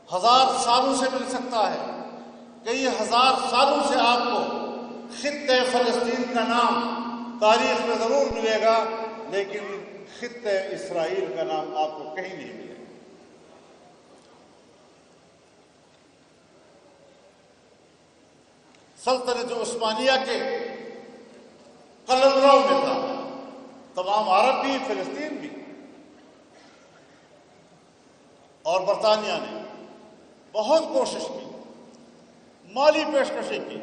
1000 سالوں سے مل سکتا ہے، کئی ہزار سالوں سے آپ کو خطہ فلسطین کا نام تاریخ میں ضرور ملے گا، لیکن خطہ اسرائیل کا نام آپ کو کہیں نہیں ملے گا۔ سلطنت عثمانیہ کے قلمرو میں تھا، تمام عرب بھی، فلسطین بھی، اور برطانیہ نے بہت کوشش کی، مالی پیشکشیں کی،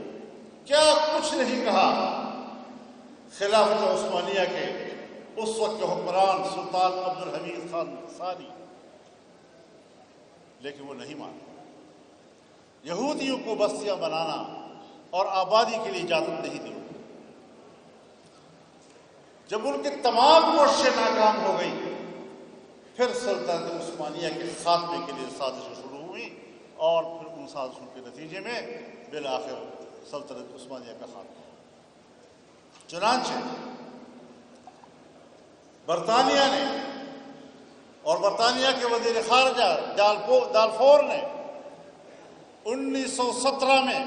کیا کچھ نہیں کہا۔ خلافت عثمانیہ کے اس وقت کے حکمران سلطان عبدالحمید خان ثانی، لیکن وہ نہیں مانا، یہودیوں کو بستیاں بنانا اور آبادی کے لیے اجازت نہیں دی۔ جب ان کی تمام کوششیں ناکام ہو گئی، پھر سلطنت عثمانیہ کے خاتمے کے لیے سازشیں شروع ہوئی، اور پھر ان سازشوں کے نتیجے میں بالآخر سلطنت عثمانیہ کا خاتمہ۔ چنانچہ برطانیہ نے اور برطانیہ کے وزیر خارجہ دالفور نے 1917 میں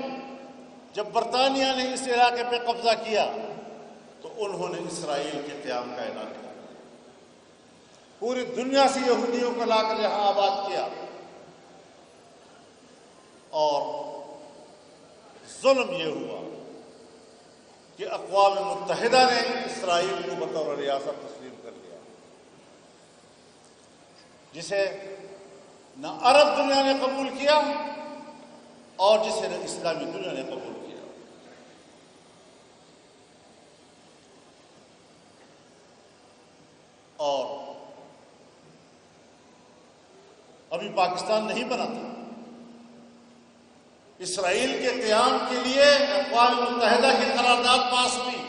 جب برطانیہ نے اس علاقے پہ قبضہ کیا تو انہوں نے اسرائیل کے قیام کا اعلان کیا، پوری دنیا سے یہودیوں کو لا کر یہاں آباد کیا، اور ظلم یہ ہوا کہ اقوام متحدہ نے اسرائیل کو بطور ریاست تسلیم کر لیا، جسے نہ عرب دنیا نے قبول کیا اور جسے نہ اسلامی دنیا نے قبول کیا۔ اور ابھی پاکستان نہیں بنا تھا، اسرائیل کے قیام کے لیے اقوام متحدہ کی قرارداد پاس ہوئی،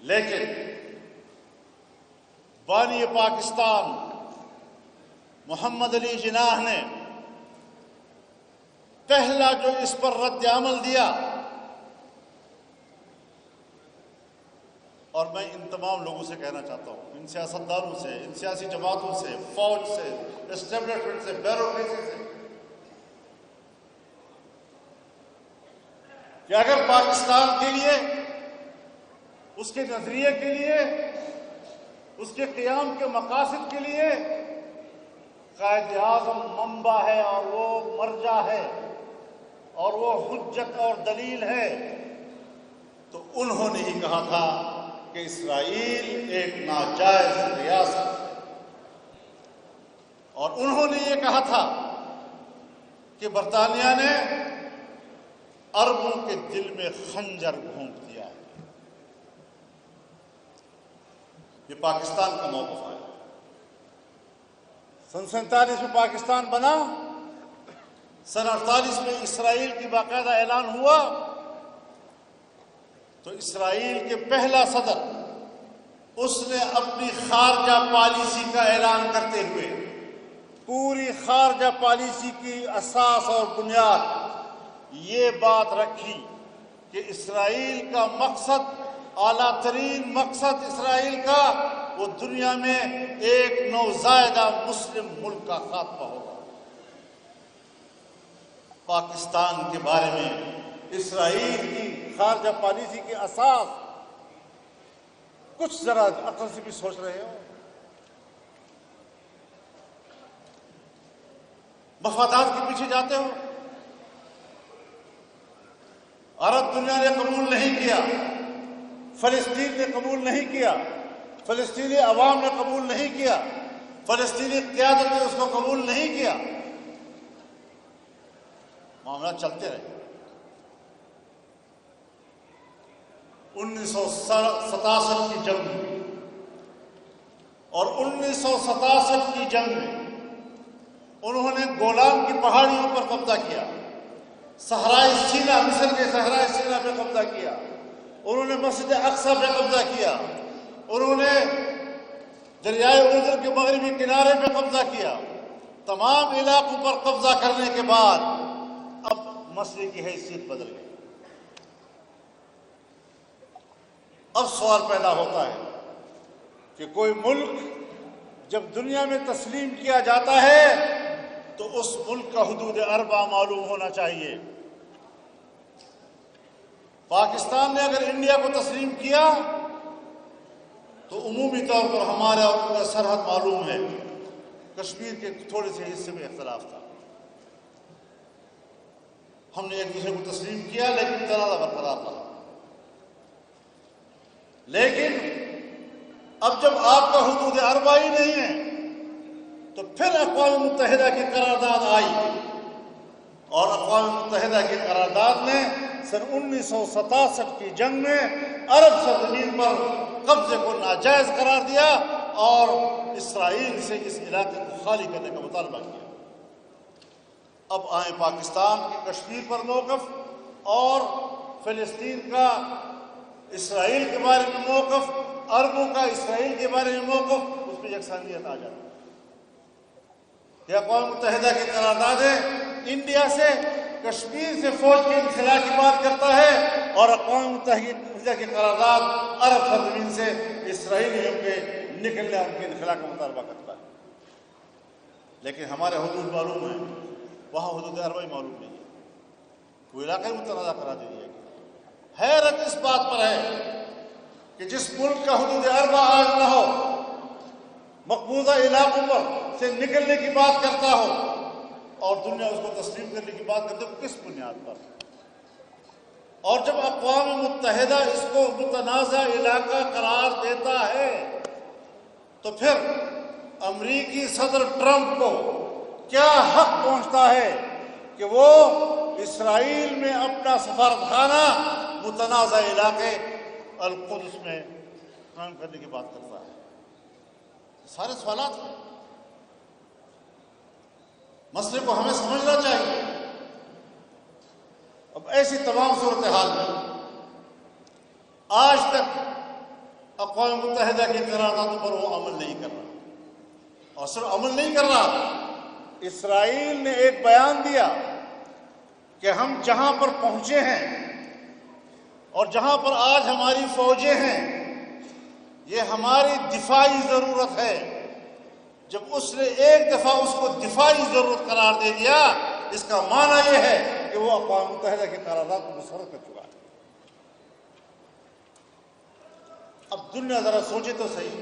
لیکن بانی پاکستان محمد علی جناح نے پہلا جو اس پر رد عمل دیا، اور میں ان تمام لوگوں سے کہنا چاہتا ہوں، ان سیاستدانوں سے، ان سیاسی جماعتوں سے، فوج سے، اسٹیبلشمنٹ سے، بیوروکریسی سے، کہ اگر پاکستان کے لیے، اس کے نظریے کے لیے، اس کے قیام کے مقاصد کے لیے قائد اعظم منبع ہے اور وہ مرجع ہے اور وہ حجت اور دلیل ہے، تو انہوں نے ہی کہا تھا کہ اسرائیل ایک ناجائز ریاست ہے، اور انہوں نے یہ کہا تھا کہ برطانیہ نے عربوں کے دل میں خنجر گھونپ دیا ہے۔ یہ پاکستان کا موقف ہے۔ سن 47 میں پاکستان بنا، سن 48 میں اسرائیل کی باقاعدہ اعلان ہوا، تو اسرائیل کے پہلا صدر اس نے اپنی خارجہ پالیسی کا اعلان کرتے ہوئے پوری خارجہ پالیسی کی اساس اور بنیاد یہ بات رکھی کہ اسرائیل کا مقصد، اعلیٰ ترین مقصد اسرائیل کا، وہ دنیا میں ایک نوزائیدہ مسلم ملک کا خاتمہ ہوگا۔ پاکستان کے بارے میں اسرائیل کی خارجہ پالیسی کی اساس کچھ ذرا عقل سے بھی سوچ رہے ہو؟ مفادات کے پیچھے جاتے ہو؟ عرب دنیا نے قبول نہیں کیا، فلسطین نے قبول نہیں کیا، فلسطینی عوام نے قبول نہیں کیا، فلسطینی قیادت نے اس کو قبول نہیں کیا، معاملات چلتے رہے۔ 1967 کی جنگ میں اور 1967 کی جنگ میں انہوں نے گولان کی پہاڑیوں پر قبضہ کیا، صحرائے سینا، مصر کے صحرائے سینا پہ قبضہ کیا، انہوں نے مسجد اقصی پہ قبضہ کیا، انہوں نے دریائے اردن کے مغربی کنارے پہ قبضہ کیا۔ تمام علاقوں پر قبضہ کرنے کے بعد اب مسئلے کی حیثیت بدل گئی۔ اب سوال پیدا ہوتا ہے کہ کوئی ملک جب دنیا میں تسلیم کیا جاتا ہے تو اس ملک کا حدود اربع معلوم ہونا چاہیے۔ پاکستان نے اگر انڈیا کو تسلیم کیا تو عمومی طور پر ہمارا اور ان کا سرحد معلوم ہے، کشمیر کے تھوڑے سے حصے میں اختلاف تھا، ہم نے ایک دوسرے کو تسلیم کیا لیکن تنازع برقرار رہا۔ لیکن اب جب آپ کا حدود اربع ہی نہیں ہے تو پھر اقوام متحدہ کی قرارداد آئی، اور اقوام متحدہ کی قرارداد نے سن 1967 کی جنگ میں عرب سرزمین پر قبضے کو ناجائز قرار دیا اور اسرائیل سے اس علاقے کو خالی کرنے کا مطالبہ کیا۔ اب آئیں پاکستان کے کشمیر پر موقف اور فلسطین کا اسرائیل کے بارے میں موقف، عربوں کا اسرائیل کے بارے میں موقف، اس میں یکسانیت آ جاتی ہے۔ یہ اقوام متحدہ کی قرارداد ہے، انڈیا سے کشمیر سے فوج کے انخلاء کی بات کرتا ہے، اور اقوام متحدہ کی قرارداد عرب سرزمین سے اسرائیلیوں کے نکلنے اور ان کے انخلاء کا مطالبہ کرتا ہے۔ لیکن ہمارے حدود معلوم ہیں، وہاں حدود اربع معلوم نہیں ہے، وہ علاقہ متنازع قرار دے دیا گیا۔ حیرت اس بات پر ہے کہ جس ملک کا حدود اربع آج نہ ہو، مقبوضہ علاقوں پر سے نکلنے کی بات کرتا ہو اور دنیا اس کو تسلیم کرنے کی بات کرتے ہو، کس بنیاد پر؟ اور جب اقوام متحدہ اس کو متنازع علاقہ قرار دیتا ہے تو پھر امریکی صدر ٹرمپ کو کیا حق پہنچتا ہے کہ وہ اسرائیل میں اپنا سفارتخانہ متنازع علاقے القدس میں قائم کرنے کی بات کرتا ہے؟ سارے سوالات ہیں، مسئلے کو ہمیں سمجھنا چاہیے۔ اب ایسی تمام صورتحال میں آج تک اقوام متحدہ کی قراردادوں پر وہ عمل نہیں کر رہا، اور صرف عمل نہیں کر رہا، اسرائیل نے ایک بیان دیا کہ ہم جہاں پر پہنچے ہیں اور جہاں پر آج ہماری فوجیں ہیں، یہ ہماری دفاعی ضرورت ہے۔ جب اس نے ایک دفعہ اس کو دفاعی ضرورت قرار دے دیا، اس کا معنی یہ ہے کہ وہ اقوام متحدہ کی قرارداد کو مسرت کر چکا ہے۔ اب دنیا ذرا سوچے تو صحیح،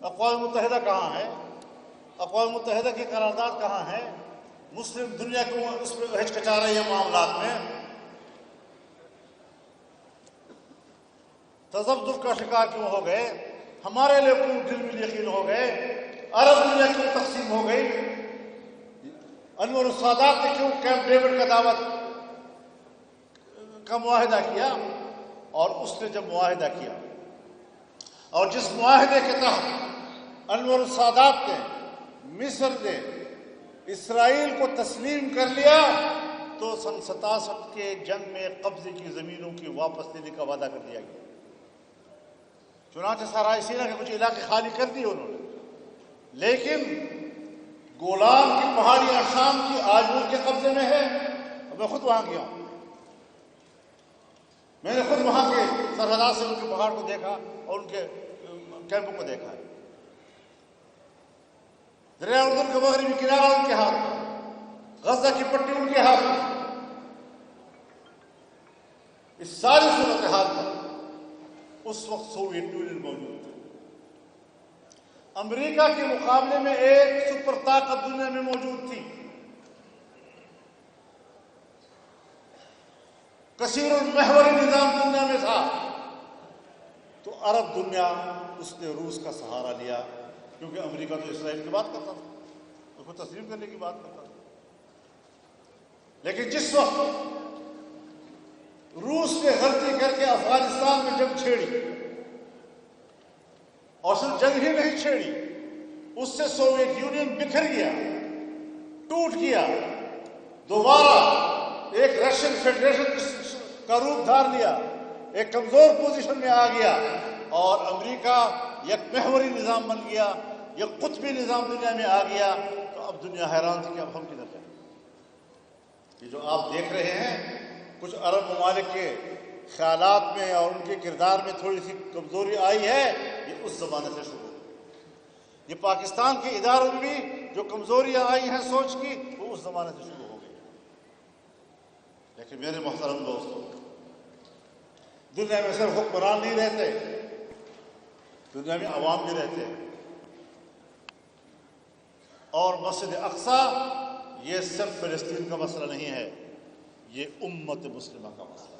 اقوام متحدہ کہاں ہے؟ اقوام متحدہ کی قرارداد کہاں ہے؟ مسلم دنیا کیوں اس میں ہچکچا رہی ہے معاملات میں؟ تذبذب کا شکار کیوں ہو گئے؟ ہمارے لیے کیوں دل میں یقین ہو گئے؟ عرب دنیا کیوں تقسیم ہو گئی؟ انور السادات نے کیوں کیمپ ڈیوڈ کا دعوت کا معاہدہ کیا؟ اور اس نے جب معاہدہ کیا اور جس معاہدے کے تحت انور السادات نے، مصر نے اسرائیل کو تسلیم کر لیا تو سن 67 کے جنگ میں قبضے کی زمینوں کی واپس لینے کا وعدہ کر دیا گیا۔ چنانچہ سرائے سینا کے کچھ علاقے خالی کر دیے انہوں نے، لیکن گولان کی پہاڑیاں شام کی آج ان کے قبضے میں ہے۔ میں خود وہاں گیا ہوں، میں نے خود وہاں کے سرحدات سے ان کے پہاڑ کو دیکھا اور ان کے کیمپوں کو دیکھا ہے۔ دریا اردن کا مغربی کنارہ ان کے ہاتھ میں، غزہ کی پٹی ان کے ہاتھ میں۔ اس ساری صورتحال میں اس وقت سوویت یونین موجود تھا۔ امریکہ کے مقابلے میں ایک سپر طاقت دنیا میں موجود تھی، کثیر المحوری نظام دنیا میں تھا، تو عرب دنیا اس نے روس کا سہارا لیا، کیونکہ امریکہ تو اسرائیل کی بات کرتا تھا، اس کو تسلیم کرنے کی بات کرتا تھا۔ لیکن جس وقت روس نے غلطی کر کے افغانستان میں جنگ چھیڑی، اور صرف جنگ ہی نہیں چھیڑی، اس سے سوویت یونین بکھر گیا، ٹوٹ گیا، دوبارہ ایک رشین فیڈریشن کا روپ دھار لیا، ایک کمزور پوزیشن میں آ گیا، اور امریکہ یک محوری نظام بن گیا، یک قطبی نظام دنیا میں آ گیا۔ تو اب دنیا حیران تھی کہ اب ہم کدھر جائیں؟ یہ جو آپ دیکھ رہے ہیں، کچھ عرب ممالک کے خیالات میں اور ان کے کردار میں تھوڑی سی کمزوری آئی ہے، یہ اس زمانے سے شروع ہوئی۔ یہ پاکستان کے اداروں میں بھی جو کمزوریاں آئی ہیں سوچ کی وہ اس زمانے سے شروع ہو گئی. لیکن میرے محترم دوستوں، دنیا میں صرف حکمران نہیں رہتے، دنیا میں عوام بھی رہتے ہیں. اور مسجد اقصیٰ یہ صرف فلسطین کا مسئلہ نہیں ہے، یہ امت مسلمہ کا مسئلہ ہے.